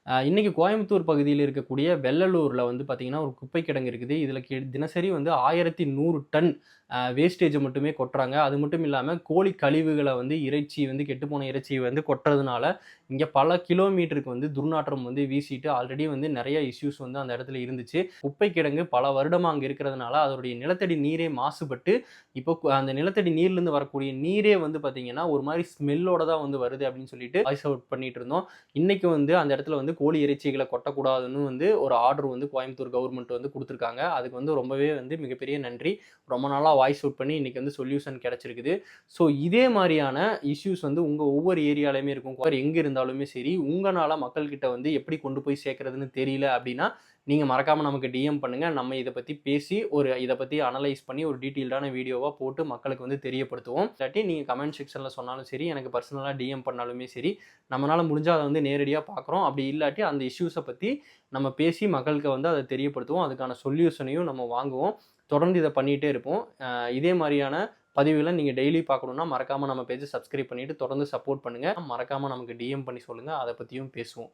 இன்னைக்கு கோயம்புத்தூர் பகுதியில இருக்கக்கூடிய வெள்ளலூர்ல வந்து பார்த்தீங்கன்னா, ஒரு குப்பை கிடங்கு இருக்குது. இதுல தினசரி வந்து 1100 டன் வேஸ்டேஜ மட்டுமே கொட்டுறாங்க. அது மட்டும் இல்லாம கோழி கழிவுகள வந்து இறைச்சி வந்து கெட்டுப்போன இறைச்சிய வந்து கொட்டுறதுனால, இங்க பல கிலோமீட்டருக்கு வந்து துர்நாற்றம் வந்து வீசிட்டு ஆல்ரெடி வந்து நெறைய இஷ்யூஸ் வந்து அந்த இடத்துல இருந்துச்சு. குப்பை கிடங்கு பல வருடமா அங்க இருக்கிறதுனால, அதனுடைய நிலத்தடி நீரே மாசுபட்டு, இப்போ அந்த நிலத்தடி நீர்லருந்து வரக்கூடிய நீரே வந்து பார்த்தீங்கன்னா, ஒரு மாரி ஸ்மெல்லோட தான் வந்து வருது அப்படின்னு சொல்லிட்டு வாய்ஸ் அவுட் பண்ணிட்டு இருந்தோம். இன்னைக்கு வந்து அந்த இடத்துல வந்து கோழி இறைச்சிகள கொட்டக்கூடாதுன்னு வந்து ஒரு ஆர்டர் வந்து கோயம்புத்தூர் கவர்மெண்ட் வந்து குடுத்துருக்காங்க. அதுக்கு வந்து ரொம்பவே வந்து மிகப்பெரிய நன்றி. ரொம்ப நாளா வாய்ஸ் அவுட் பண்ணி இன்னைக்கு வந்து சொல்யூஷன் கிடைச்சிருக்குது. ஸோ இதே மாரியான இஷ்யூஸ் வந்து உங்க ஒவ்வொரு ஏரியாலயுமே இருக்கும். எங்க இருந்தாலுமே சரி, உங்கனால மக்கள்கிட்ட வந்து எப்படி கொண்டு போய் சேர்க்கிறதுன்னு தெரியல அப்படின்னா, நீங்க மறக்காம நமக்கு டிஎம் பண்ணுங்க. நம்ம இத பத்தி பேசி இத பத்தி அனலைஸ் பண்ணி ஒரு டீட்டெயில்டான வீடியோவா போட்டு மக்களுக்கு வந்து தெரியப்படுத்துவோம். இல்லாட்டி நீங்க கமெண்ட் செக்ஷன்ல சொன்னாலும் சரி, எனக்கு பர்சனலா டிஎம் பண்ணாலுமே சரி, நம்மனால முடிஞ்சா அத வந்து நேரடியா பார்க்குறோம். அப்படி இல்லாட்டி அந்த இஷ்யூஸ பத்தி நம்ம பேசி மக்களுக்கு வந்து அத தெரியப்படுத்துவோம். அதுக்கான சொல்யூஷனையும் நம்ம வாங்குவோம். தொடர்ந்து இத பண்ணிட்டே இருப்போம். இதே மாரியான பதிவுகள நீங்க டெய்லி பார்க்கணும்னா, மறக்காம நம்ம பேஜ சப்ஸ்கிரைப் பண்ணிட்டு தொடர்ந்து சப்போர்ட் பண்ணுங்க. மறக்காம நமக்கு டிஎம் பண்ணி சொல்லுங்க. அத பத்தியும் பேசுவோம்.